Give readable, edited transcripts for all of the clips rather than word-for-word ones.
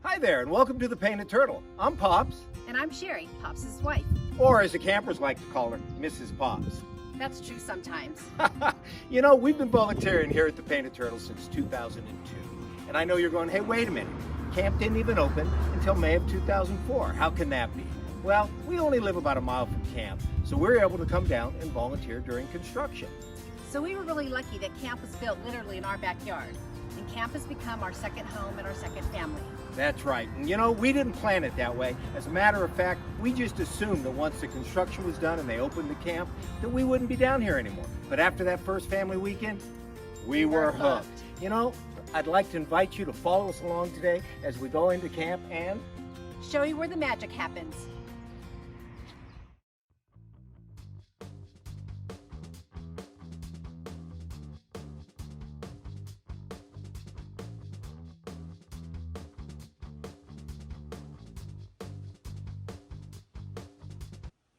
Hi there, and welcome to the Painted Turtle. I'm Pops, And I'm Sherry, Pops' wife. or as the campers like to call her, Mrs. Pops. That's true sometimes. You know, we've been volunteering here at the Painted Turtle since 2002. And I know you're going, hey, wait a minute. Camp didn't even open until May of 2004. How can that be? Well, we only live about a mile from camp, so we're able to come down and volunteer during construction. So we were really lucky that camp was built literally in our backyard. And camp has become our second home and our second family. That's right. And you know, we didn't plan it that way. As a matter of fact, we just assumed that once the construction was done and they opened the camp, that we wouldn't be down here anymore. But after that first family weekend, we were hooked. You know, I'd like to invite you to follow us along today as we go into camp and Show you where the magic happens.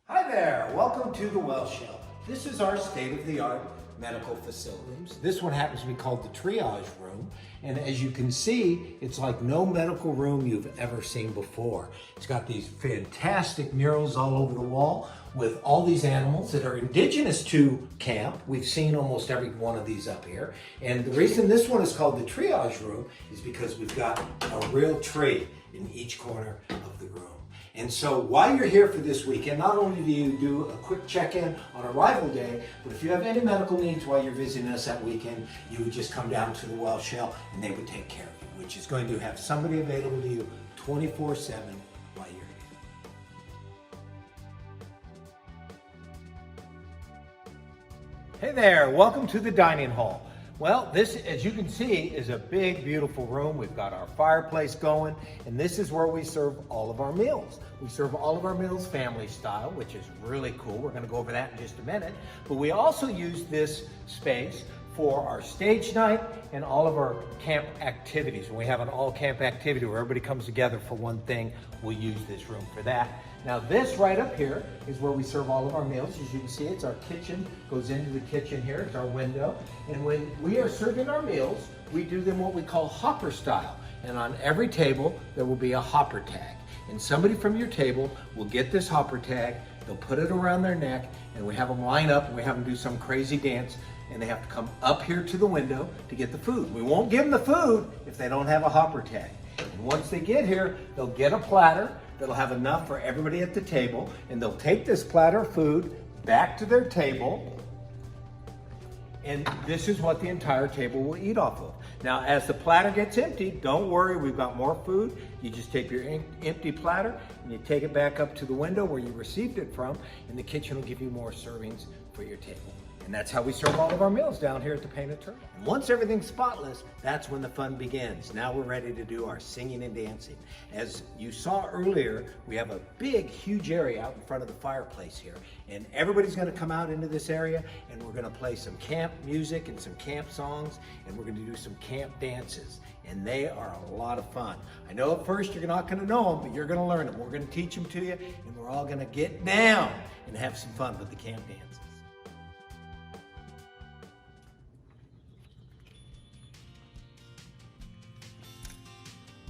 Hi there, welcome to the Well Shelter. This is our state-of-the-art medical facilities. This one happens to be called the triage room. And as you can see, it's like no medical room you've ever seen before. It's got these fantastic murals all over the wall with all these animals that are indigenous to camp. We've seen almost every one of these up here. And the reason this one is called the triage room is because we've got a real tree in each corner of the room. And so while you're here for this weekend, not only do you do a quick check-in on arrival day, but if you have any medical needs while you're visiting us that weekend, you would just come down to the Well Shell and they would take care of you, which is going to have somebody available to you 24/7 while you're here. Hey there, welcome to the dining hall. Well, this, as you can see, is a big, beautiful room. We've got our fireplace going, and this is where we serve all of our meals. We serve all of our meals family style, which is really cool. We're gonna go over that in just a minute. But we also use this space for our stage night and all of our camp activities. When we have an all camp activity where everybody comes together for one thing, we'll use this room for that. Now this right up here is where we serve all of our meals. As you can see, it's our kitchen, goes into the kitchen here, it's our window. And when we are serving our meals, we do them what we call hopper style. And on every table, there will be a hopper tag. And somebody from your table will get this hopper tag, they'll put it around their neck, and we have them line up and we have them do some crazy dance, and they have to come up here to the window to get the food. We won't give them the food if they don't have a hopper tag. And once they get here, they'll get a platter that'll have enough for everybody at the table, and they'll take this platter of food back to their table, and this is what the entire table will eat off of. Now, as the platter gets empty, don't worry, we've got more food. You just take your empty platter and you take it back up to the window where you received it from, and the kitchen will give you more servings for your table. And that's how we serve all of our meals down here at the Painted Turtle. And once everything's spotless, that's when the fun begins. Now we're ready to do our singing and dancing. As you saw earlier, we have a big, huge area out in front of the fireplace here. And everybody's gonna come out into this area, and we're gonna play some camp music and some camp songs, and we're gonna do some camp dances. And they are a lot of fun. I know at first you're not gonna know them, but you're gonna learn them. We're gonna teach them to you, and we're all gonna get down and have some fun with the camp dances.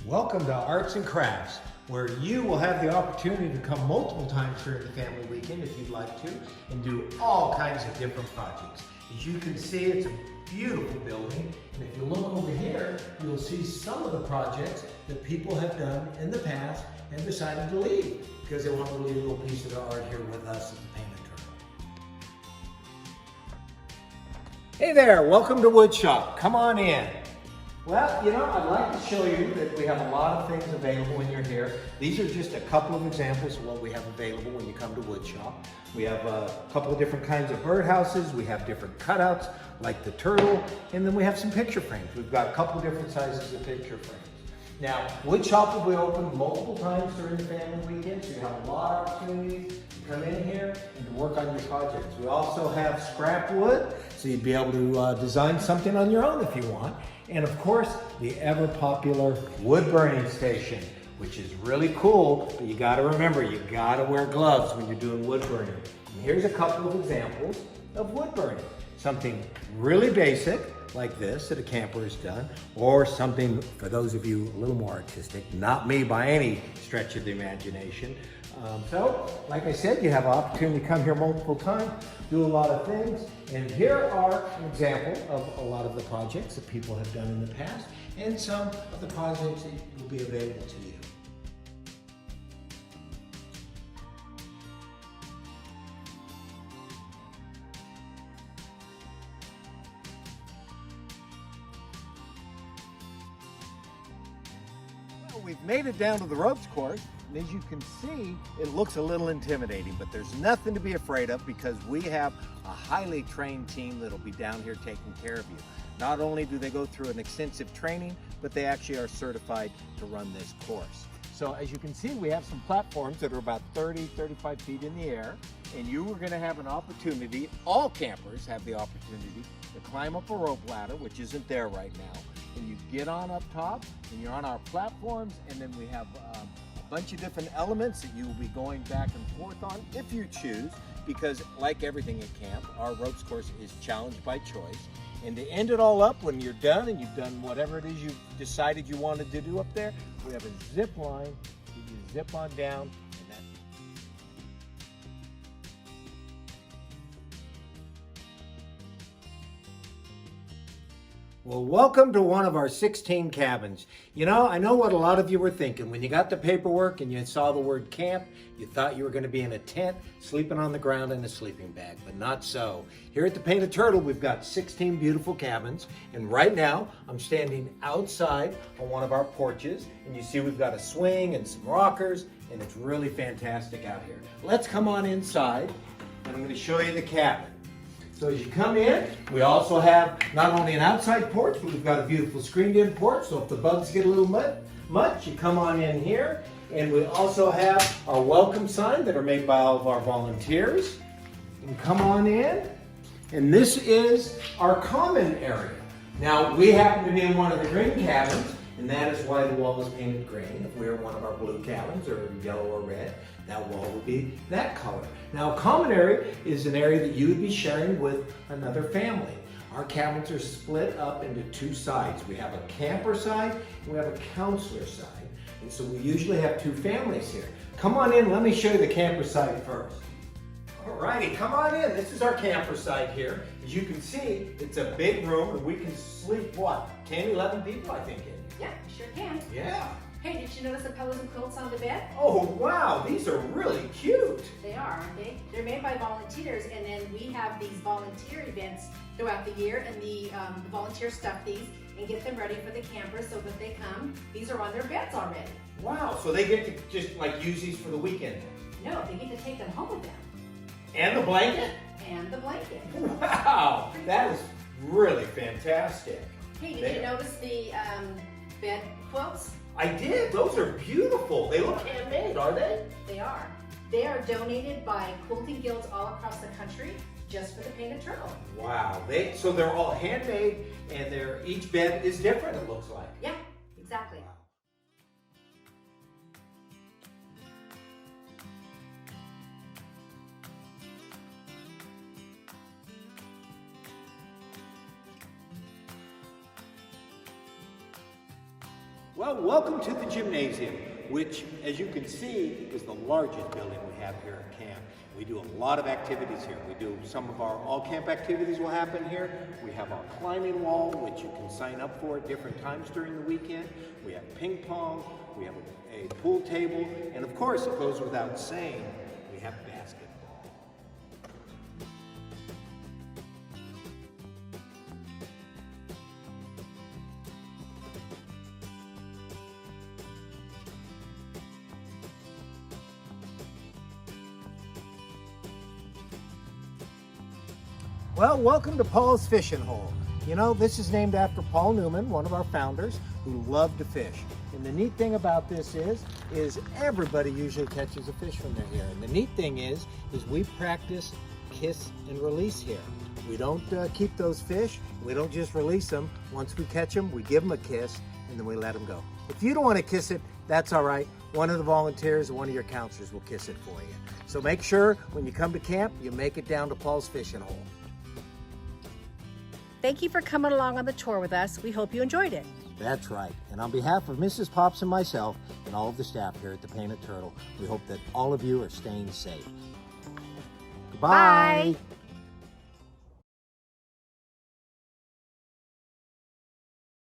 Welcome to Arts and Crafts, where you will have the opportunity to come multiple times during the family weekend if you'd like to, and do all kinds of different projects. As you can see, it's a beautiful building, and if you look over here, you'll see some of the projects that people have done in the past and decided to leave because they want to leave a little piece of their art here with us at the Painted Turtle. Hey there, welcome to Woodshop. Come on in. Well, you know, I'd like to show you that we have a lot of things available when you're here. These are just a couple of examples of what we have available when you come to Woodshop. We have a couple of different kinds of birdhouses. We have different cutouts like the turtle, and then we have some picture frames. We've got a couple of different sizes of picture frames. Now, Woodshop will be open multiple times during the family weekend, so you have a lot of opportunities to come in here and to work on your projects. We also have scrap wood, so you'd be able to design something on your own if you want. And of course, the ever popular wood burning station, which is really cool, but you gotta remember, you gotta wear gloves when you're doing wood burning. And here's a couple of examples of wood burning. Something really basic, like this that a camper has done, or something for those of you a little more artistic, not me by any stretch of the imagination. So, like I said, you have an opportunity to come here multiple times, do a lot of things, and here are an example of a lot of the projects that people have done in the past, and some of the projects that will be available to you. Well, we've made it down to the ropes course. And as you can see, it looks a little intimidating, but there's nothing to be afraid of because we have a highly trained team that'll be down here taking care of you. Not only do they go through an extensive training, but they actually are certified to run this course. So as you can see, we have some platforms that are about 35 feet in the air, and you are going to have an opportunity, all campers have the opportunity to climb up a rope ladder, which isn't there right now, and you get on up top, and you're on our platforms, and then we have a bunch of different elements that you will be going back and forth on if you choose, because like everything at camp, our ropes course is challenge by choice. And to end it all up, when you're done and you've done whatever it is you've decided you wanted to do up there, we have a zip line. You can zip on down, and that's well, welcome to one of our 16 cabins. You know, I know what a lot of you were thinking. When you got the paperwork and you saw the word camp, you thought you were going to be in a tent, sleeping on the ground in a sleeping bag, but not so. Here at the Painted Turtle, we've got 16 beautiful cabins, and right now, I'm standing outside on one of our porches, and you see we've got a swing and some rockers, and it's really fantastic out here. Let's come on inside, and I'm going to show you the cabin. So as you come in, we also have not only an outside porch, but we've got a beautiful screened-in porch, so if the bugs get a little much, you come on in here. And we also have our welcome sign that are made by all of our volunteers. And come on in. And this is our common area. Now, we happen to be in one of the green cabins, and that is why the wall is painted green. If we were in one of our blue cabins, or yellow or red, that wall would be that color. Now, a common area is an area that you would be sharing with another family. Our cabins are split up into two sides. We have a camper side, and we have a counselor side. And so we usually have two families here. Come on in, let me show you the camper side first. Alrighty, come on in. This is our camper side here. As you can see, it's a big room, and we can sleep, what, 10, 11 people, I think, in here. Yeah, you sure can. Yeah. Hey, did you notice the pillows and quilts on the bed? Oh, wow, these are really cute. They are, aren't they? They're made by volunteers, and then we have these volunteer events throughout the year, and the volunteers stuff these and get them ready for the campers so that they come. These are on their beds already. Wow, so they get to just like use these for the weekend? No, they get to take them home with them. And the blanket? And the blanket. Wow, that is really fantastic. Hey, did you notice the bed quilts? I did. Those are beautiful. They look handmade, are they? They are. They are donated by quilting guilds all across the country just for the Painted Turtle. Wow. So they're all handmade, and each bed is different, it looks like. Yeah, exactly. Wow. Well, welcome to the gymnasium, which, as you can see, is the largest building we have here at camp. We do a lot of activities here. We do some of our all-camp activities will happen here. We have our climbing wall, which you can sign up for at different times during the weekend. We have ping pong, we have a pool table, and of course, it goes without saying, we have basketball. Well, welcome to Paul's Fishing Hole. You know, this is named after Paul Newman, one of our founders, who loved to fish. And the neat thing about this is everybody usually catches a fish when they're here. And the neat thing is we practice kiss and release here. We don't keep those fish. We don't just release them. Once we catch them, we give them a kiss, and then we let them go. If you don't want to kiss it, that's all right. One of the volunteers or one of your counselors will kiss it for you. So make sure when you come to camp, you make it down to Paul's Fishing Hole. Thank you for coming along on the tour with us. We hope you enjoyed it. That's right. And on behalf of Mrs. Pops and myself and all of the staff here at the Painted Turtle, we hope that all of you are staying safe. Goodbye. Bye.